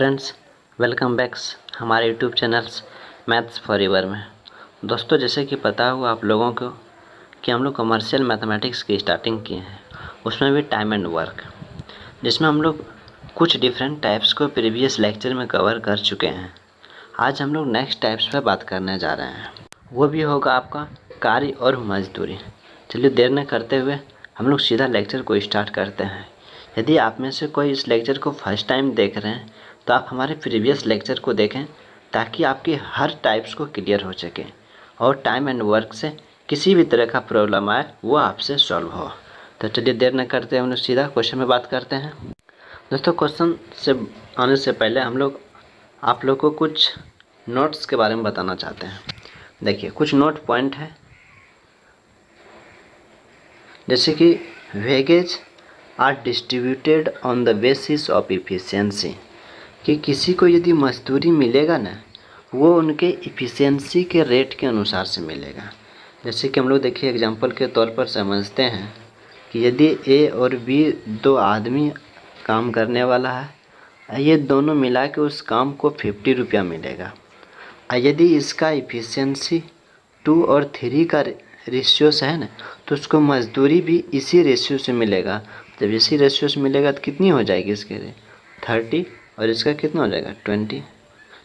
Friends, welcome backs हमारे YouTube channels maths for ever में। दोस्तों, जैसे कि पता हुआ आप लोगों को कि हम लोग कमर्शियल मैथमेटिक्स की स्टार्टिंग किए हैं, उसमें भी टाइम एंड वर्क, जिसमें हम लोग कुछ डिफरेंट टाइप्स को प्रीवियस लेक्चर में कवर कर चुके हैं। आज हम लोग नेक्स्ट टाइप्स पर बात करने जा रहे हैं, वो भी होगा आपका कार्य और मजदूरी। चलिए देर न करते हुए हम लोग सीधा लेक्चर को स्टार्ट करते हैं। यदि आप में से कोई इस लेक्चर को फर्स्ट टाइम देख रहे हैं तो आप हमारे प्रीवियस लेक्चर को देखें, ताकि आपकी हर टाइप्स को क्लियर हो सके और टाइम एंड वर्क से किसी भी तरह का प्रॉब्लम आए वो आपसे सॉल्व हो। तो चलिए देर न करते हुए हम लोग सीधा क्वेश्चन में बात करते हैं। दोस्तों, क्वेश्चन से आने से पहले हम लोग आप लोग को कुछ नोट्स के बारे में बताना चाहते हैं। देखिए, कुछ नोट पॉइंट है, जैसे कि wages are distributed on the basis of efficiency, कि किसी को यदि मजदूरी मिलेगा ना, वो उनके इफ़िशियंसी के रेट के अनुसार से मिलेगा। जैसे कि हम लोग देखिए एग्जांपल के तौर पर समझते हैं कि यदि ए और बी दो आदमी काम करने वाला है, ये दोनों मिला के उस काम को 50 रुपया मिलेगा। यदि इसका इफ़िशियंसी 2 और 3 का रेशियो से है ना, तो उसको मजदूरी भी इसी रेशियो से मिलेगा। जब इसी रेशियो से मिलेगा तो कितनी हो जाएगी इसके लिए 30, और इसका कितना हो जाएगा 20।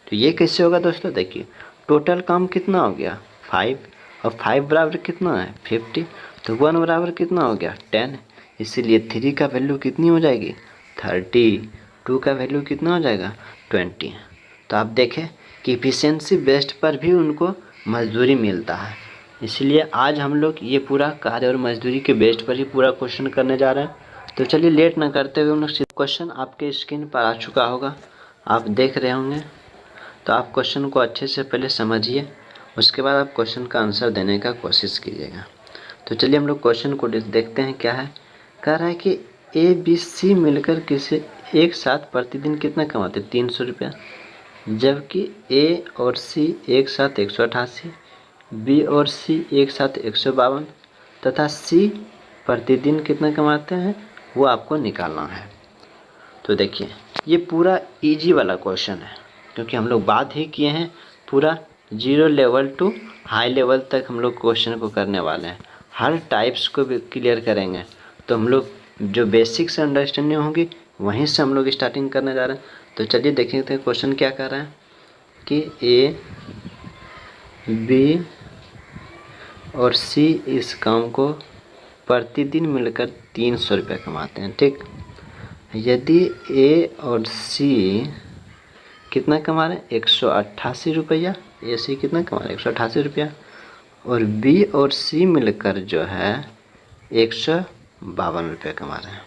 तो ये कैसे होगा दोस्तों? देखिए, टोटल काम कितना हो गया 5, और 5 बराबर कितना है 50, तो 1 बराबर कितना हो गया 10। इसीलिए 3 का वैल्यू कितनी हो जाएगी 30, 2 का वैल्यू कितना हो जाएगा 20। तो आप देखें कि इफ़िशियंसी बेस्ड पर भी उनको मजदूरी मिलता है। इसलिए आज हम लोग ये पूरा कार्य और मजदूरी के बेस्ड पर ही पूरा क्वेश्चन करने जा रहे हैं। तो चलिए लेट ना करते हुए हम लोग क्वेश्चन आपके स्क्रीन पर आ चुका होगा, आप देख रहे होंगे। तो आप क्वेश्चन को अच्छे से पहले समझिए, उसके बाद आप क्वेश्चन का आंसर देने का कोशिश कीजिएगा। तो चलिए हम लोग क्वेश्चन को देखते हैं क्या है। कह रहा है कि ए बी सी मिलकर किसी एक साथ प्रतिदिन कितना कमाते 300 रुपया, जबकि ए और सी एक साथ 188, बी और सी एक साथ 152 तथा सी प्रतिदिन कितना कमाते हैं वो आपको निकालना है। तो देखिए, ये पूरा इजी वाला क्वेश्चन है, क्योंकि हम लोग बात ही किए हैं पूरा 0 लेवल टू हाई लेवल तक हम लोग क्वेश्चन को करने वाले हैं। हर टाइप्स को भी क्लियर करेंगे। तो हम लोग जो बेसिक से अंडरस्टैंडिंग होगी वहीं से हम लोग स्टार्टिंग करने जा रहे हैं। तो चलिए देखते हैं क्वेश्चन क्या कर रहा है कि ए बी और सी इस काम को प्रतिदिन मिलकर 300 रुपये कमाते हैं। ठीक, यदि ए और सी कितना कमा रहे हैं 188 रुपया, ए सी कितना कमा रहे हैं 188 रुपया, और बी और सी मिलकर जो है 152 रुपये कमा रहे हैं।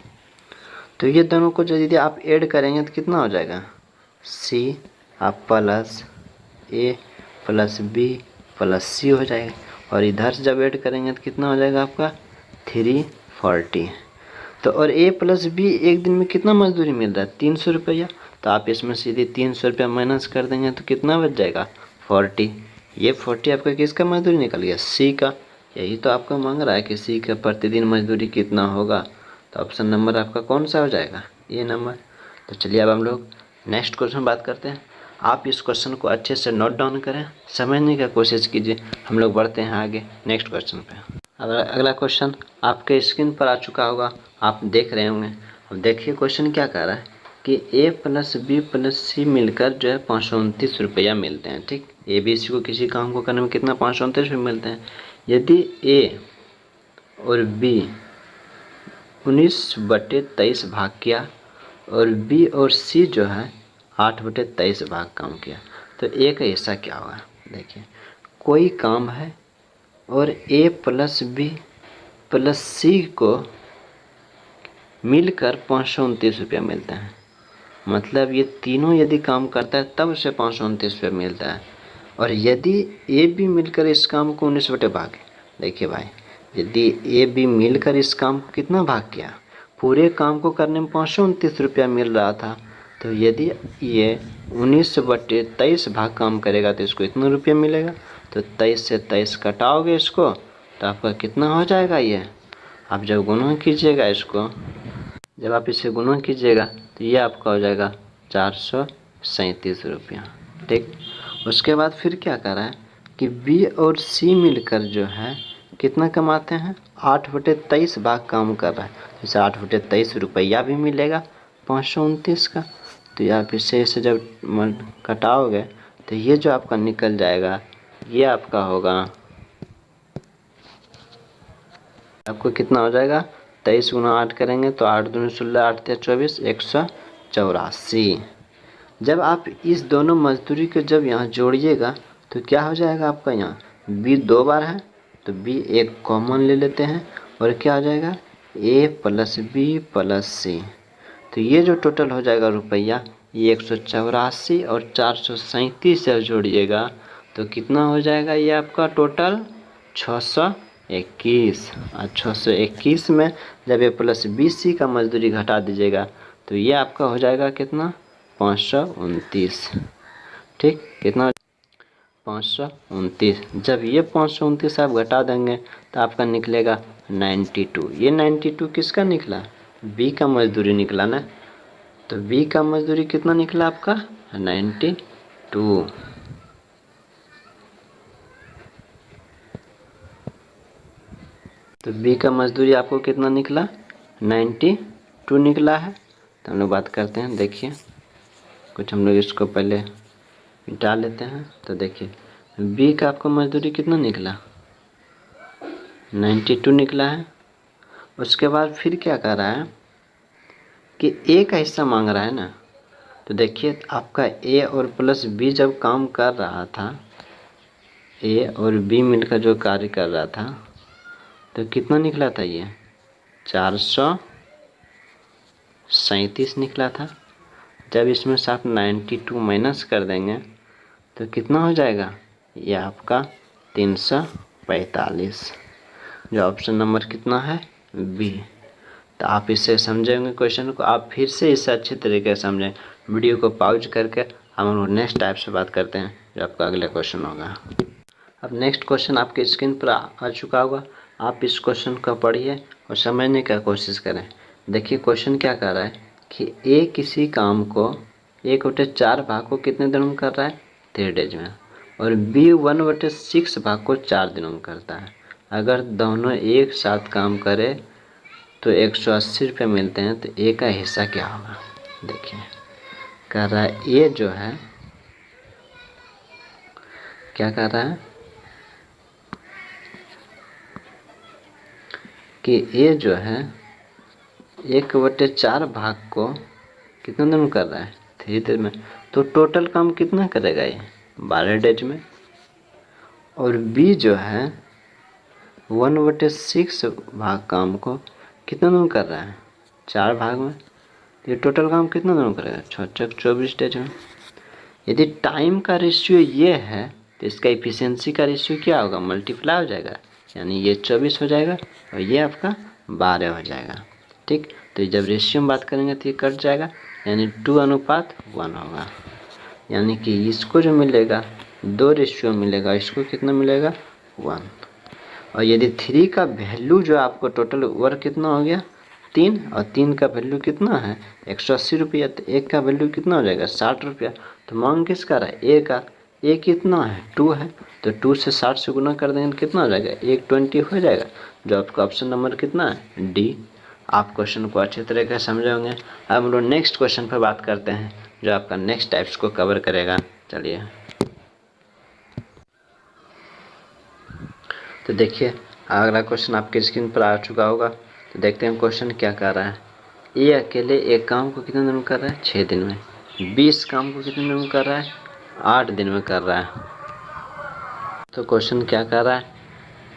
तो ये दोनों को जो यदि आप ऐड करेंगे तो कितना हो जाएगा सी आप प्लस ए प्लस बी प्लस सी हो जाएगा, और इधर से जब ऐड करेंगे तो कितना हो जाएगा आपका 340। तो और ए प्लस बी एक दिन में कितना मजदूरी मिल रहा है 300 रुपया, तो आप इसमें सीधे 300 रुपया माइनस कर देंगे तो कितना बच जाएगा 40। ये 40 आपका किसका मजदूरी निकल गया सी का। यही तो आपका मांग रहा है कि सी का प्रतिदिन मजदूरी कितना होगा, तो ऑप्शन नंबर आपका कौन सा हो जाएगा ये नंबर। तो चलिए अब हम लोग नेक्स्ट क्वेश्चन बात करते हैं। आप इस क्वेश्चन को अच्छे से नोट डाउन करें, समझने की कोशिश कीजिए। हम लोग बढ़ते हैं आगे नेक्स्ट क्वेश्चन पे। अगला क्वेश्चन आपके स्क्रीन पर आ चुका होगा, आप देख रहे होंगे। अब देखिए क्वेश्चन क्या कह रहा है कि ए प्लस बी प्लस सी मिलकर जो है 529 रुपया मिलते हैं। ठीक, ए बी सी को किसी काम को करने में कितना 529 रुपये मिलते हैं। यदि ए और बी 19/23 भाग किया और बी और सी जो है 8/23 भाग काम किया, तो ए का हिस्सा क्या होगा। देखिए, कोई काम है और ए प्लस बी प्लस सी को मिलकर 529 रुपया मिलता है। मतलब ये तीनों यदि काम करता है तब उसे 529 रुपया मिलता है। और यदि ए बी मिलकर इस काम को 19 भाग, देखिए भाई, यदि ए बी मिलकर इस काम को कितना भाग किया, पूरे काम को करने में 529 रुपया मिल रहा था, तो यदि ये 19/23 भाग काम करेगा तो इसको इतना रुपया मिलेगा। तो 23 से 23 कटाओगे इसको तो आपका कितना हो जाएगा ये। आप जब गुणा कीजिएगा इसको, जब आप इसे गुणा कीजिएगा तो ये आपका हो जाएगा ₹37। ठीक, उसके बाद फिर क्या कर रहा है कि बी और सी मिलकर जो है कितना कमाते हैं, 8/23 भाग काम कर रहा है। जैसे 8/23 रुपया भी मिलेगा 529 का। तो आप इससे जब कटाओगे तो ये जो आपका निकल जाएगा, ये आपका होगा, आपको कितना हो जाएगा, 23 गुना 8 करेंगे तो 8 दूनी 16, 8 तिया 24, 184। जब आप इस दोनों मजदूरी को जब यहाँ जोड़िएगा तो क्या हो जाएगा आपका, यहाँ बी 2 बार है तो बी एक कॉमन ले लेते हैं और क्या हो जाएगा, ए प्लस बी प्लस सी। तो ये जो टोटल हो जाएगा रुपया, ये 184 और 437 से जोड़िएगा तो कितना हो जाएगा, ये आपका टोटल 621। और 621 में जब ए प्लस बी सी का मजदूरी घटा दीजिएगा तो ये आपका हो जाएगा कितना, 529। ठीक, कितना, 529। जब ये 529 आप घटा देंगे तो आपका निकलेगा 92। ये 92 किसका निकला, बी का मजदूरी निकला ना। तो बी का मजदूरी कितना निकला आपका, 92। तो बी का मजदूरी आपको कितना निकला, 92 निकला है। तो हम लोग बात करते हैं, देखिए कुछ हम लोग इसको पहले मिटा लेते हैं। तो देखिए बी का आपको मजदूरी कितना निकला, 92 निकला है। उसके बाद फिर क्या कर रहा है कि ए का हिस्सा मांग रहा है ना। तो देखिए आपका ए और प्लस बी जब काम कर रहा था, ए और बी मिलकर जो कार्य कर रहा था तो कितना निकला था, ये 437 निकला था। जब इसमें से आप 92 माइनस कर देंगे तो कितना हो जाएगा, ये आपका 345। जो ऑप्शन नंबर कितना है, बी। तो आप इससे समझेंगे क्वेश्चन को, आप फिर से इससे अच्छे तरीके से समझें। वीडियो को पॉज करके हम लोग नेक्स्ट टाइप से बात करते हैं, जो आपका अगला क्वेश्चन होगा। अब नेक्स्ट क्वेश्चन आपके स्क्रीन पर आ चुका होगा। आप इस क्वेश्चन को पढ़िए और समझने का कोशिश करें। देखिए क्वेश्चन क्या कर रहा है कि ए किसी काम को 1/4 भाग को कितने दिनों में कर रहा है, 3 डेज में, और बी 1/6 भाग को 4 दिनों में करता है। अगर दोनों एक साथ काम करे तो 180 रुपये मिलते हैं, तो ए का हिस्सा क्या होगा। देखिए कर रहा है, ए जो है क्या कर रहा है कि ए जो है 1/4 भाग को कितने दिन में कर रहा है, 3 दिन में। तो टोटल काम कितना करेगा ये, 12 डेज में। और बी जो है 1/6 भाग काम को कितने दिन में कर रहा है, 4 भाग में। ये टोटल काम कितना दिन में करेगा, 6 24 डेज में। यदि टाइम का रेशियो ये है तो इसका इफिशियंसी का रेशियो क्या होगा, मल्टीप्लाई हो जाएगा, यानी ये 24 हो जाएगा और ये आपका 12 हो जाएगा। ठीक, तो जब रेशियो में बात करेंगे तो ये कट जाएगा, यानी 2:1 होगा। यानी कि इसको जो मिलेगा 2 रेशियो मिलेगा, इसको कितना मिलेगा, 1। और यदि 3 का वैल्यू जो आपको टोटल वर्क कितना हो गया, 3, और 3 का वैल्यू कितना है, 180 रुपया। तो 1 का वैल्यू कितना हो जाएगा, 60 रुपया। तो मांग किसका रहा है, ए का। ए कितना है, 2 है, तो 2 से 60 से गुना कर देंगे कितना हो जाएगा, 120 हो जाएगा। जो आपका ऑप्शन नंबर कितना है, डी। आप क्वेश्चन को अच्छे तरीके से समझे होंगे। अब हम लोग नेक्स्ट क्वेश्चन पर बात करते हैं, जो आपका नेक्स्ट टाइप्स को कवर करेगा। चलिए तो देखिए अगला क्वेश्चन आपके स्क्रीन पर आ चुका होगा। तो देखते हैं क्वेश्चन क्या कर रहा है। ए अकेले एक काम को कितने दिन में कर रहा है, 6 दिन में। बी इस काम को कितने दिन में कर रहा है, 8 दिन में कर रहा है। तो क्वेश्चन क्या कर रहा है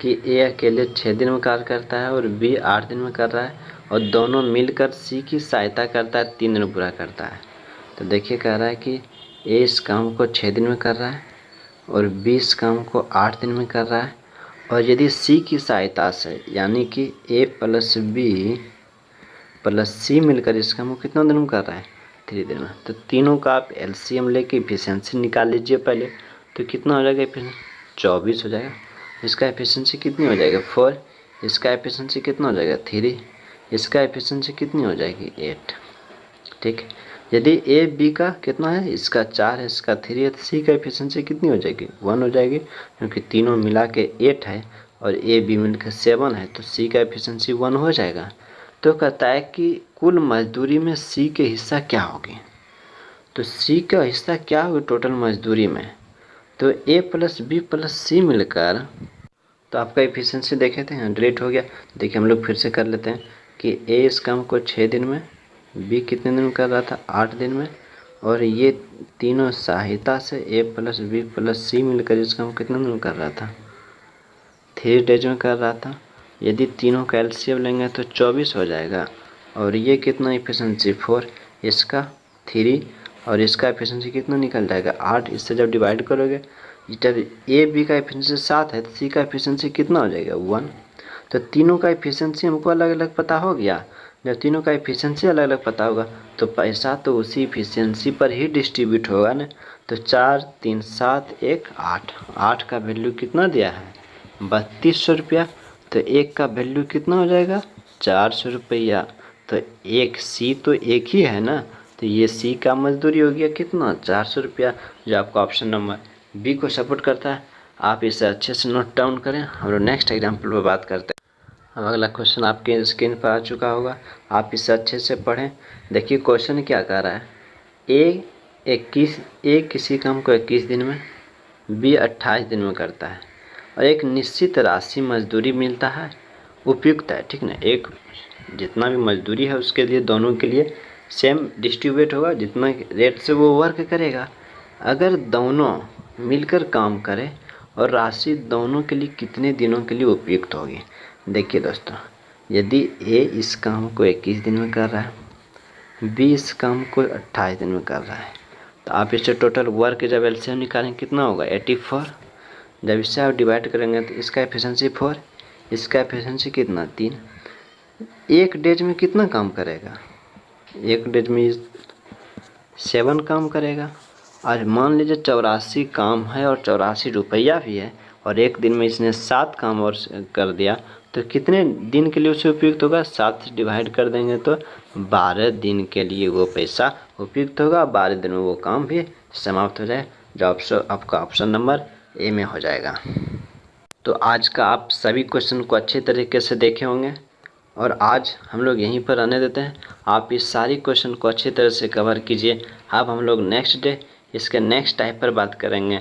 कि ए अकेले 6 दिन में कार्य करता है और बी 8 दिन में कर रहा है, और दोनों मिलकर सी की सहायता करता है, 3 दिन में पूरा करता है। तो देखिए कह रहा है कि ए इस काम को 6 दिन में कर रहा है और बी इस काम को 8 दिन में कर रहा है, और यदि सी की सहायता से, यानी कि ए प्लस बी प्लस सी मिलकर इस काम को कितना दिन में कर रहा है, 3 दिन में। तो तीनों का आप एलसीएम लेके इफिशियंसी निकाल लीजिए पहले। तो कितना हो जाएगा इफिशियंसी, 24 हो जाएगा। इसका एफिशिएंसी कितनी हो जाएगा, 4। इसका एफिशिएंसी कितना हो जाएगा, 3। इसका एफिशिएंसी कितनी हो जाएगी, 8। ठीक, यदि ए बी का कितना है, इसका 4 है, इसका 3 है, तो सी का एफिशिएंसी कितनी हो जाएगी, 1 हो जाएगी, क्योंकि तीनों मिला के 8 है और ए बी मिलकर 7 है, तो सी का एफिशिएंसी 1 हो जाएगा। तो कहता है कि कुल मजदूरी में सी के हिस्सा क्या होगी, तो सी का हिस्सा क्या होगा टोटल मजदूरी में, तो ए प्लस बी प्लस सी मिलकर, तो आपका एफिशिएंसी देखे थे, यहाँ डिलीट हो गया। देखिए हम लोग फिर से कर लेते हैं कि ए इस काम को 6 दिन में, बी कितने दिन में कर रहा था, 8 दिन में, और ये तीनों सहायता से ए प्लस बी प्लस सी मिलकर इस काम कितने दिन में कर रहा था, 3 डेज में कर रहा था। यदि तीनों का एलसीएम लेंगे तो 24 हो जाएगा, और ये कितना एफिशिएंसी 4, इसका 3 और इसका एफिशिएंसी कितना निकल जाएगा 8। इससे जब डिवाइड करोगे, जब ए बी का एफिशिएंसी 7 है तो सी का एफिशिएंसी कितना हो जाएगा 1। तो तीनों का एफिशिएंसी हमको अलग अलग पता हो गया। जब तीनों का एफिशिएंसी अलग अलग पता होगा तो पैसा तो उसी एफिशिएंसी पर ही डिस्ट्रीब्यूट होगा ना। तो 4 3 7 1 8, 8 का वैल्यू कितना दिया है 3200 रुपया। तो एक का वैल्यू कितना हो जाएगा 400 रुपया। तो एक सी तो एक ही है ना, तो ये सी का मजदूरी हो गया कितना 400 रुपया, जो आपका ऑप्शन नंबर बी को सपोर्ट करता है। आप इसे अच्छे से नोट डाउन करें, हम लोग नेक्स्ट एग्जाम्पल पर बात करते हैं। अब अगला क्वेश्चन आपके स्क्रीन पर आ चुका होगा, आप इसे अच्छे से पढ़ें। देखिए क्वेश्चन क्या कह रहा है, ए किसी काम को 21 दिन में, बी 28 दिन में करता है और एक निश्चित राशि मजदूरी मिलता है, उपयुक्त है, ठीक ना। एक जितना भी मजदूरी है उसके लिए दोनों के लिए सेम डिस्ट्रीब्यूट होगा, जितना रेट से वो वर्क करेगा। अगर दोनों मिलकर काम करें और राशि दोनों के लिए कितने दिनों के लिए उपयुक्त होगी। देखिए दोस्तों, यदि ए इस काम को 21 दिन में कर रहा है, बी इस काम को 28 दिन में कर रहा है, तो आप इससे टोटल वर्क जब एलसीएम निकालेंगे कितना होगा 84। जब इससे आप डिवाइड करेंगे तो इसका एफिशिएंसी 4, इसका एफिशिएंसी कितना 3। एक डेज में कितना काम करेगा, एक डेज में 7 काम करेगा। और मान लीजिए 84 काम है और 84 रुपया भी है, और एक दिन में इसने 7 काम और कर दिया, तो कितने दिन के लिए उसे उपयुक्त होगा, 7 से डिवाइड कर देंगे तो 12 दिन के लिए वो पैसा उपयुक्त होगा। 12 दिन में वो काम भी समाप्त हो जाए, जो आपका ऑप्शन नंबर ए में हो जाएगा। तो आज का आप सभी क्वेश्चन को अच्छे तरीके से देखे होंगे, और आज हम लोग यहीं पर रहने देते हैं। आप इस सारी क्वेश्चन को अच्छी तरह से कवर कीजिए। अब हम लोग नेक्स्ट डे इसके नेक्स्ट टाइप पर बात करेंगे,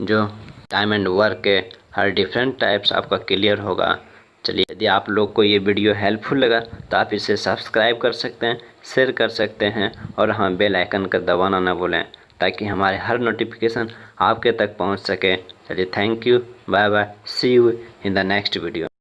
जो टाइम एंड वर्क के हर डिफरेंट टाइप्स आपका क्लियर होगा। चलिए, यदि आप लोग को ये वीडियो हेल्पफुल लगा तो आप इसे सब्सक्राइब कर सकते हैं, शेयर कर सकते हैं, और हाँ, बेल आइकन का दबाना ना भूलें, ताकि हमारे हर नोटिफिकेशन आपके तक पहुंच सके। चलिए, thank you, bye bye, see you in the next video.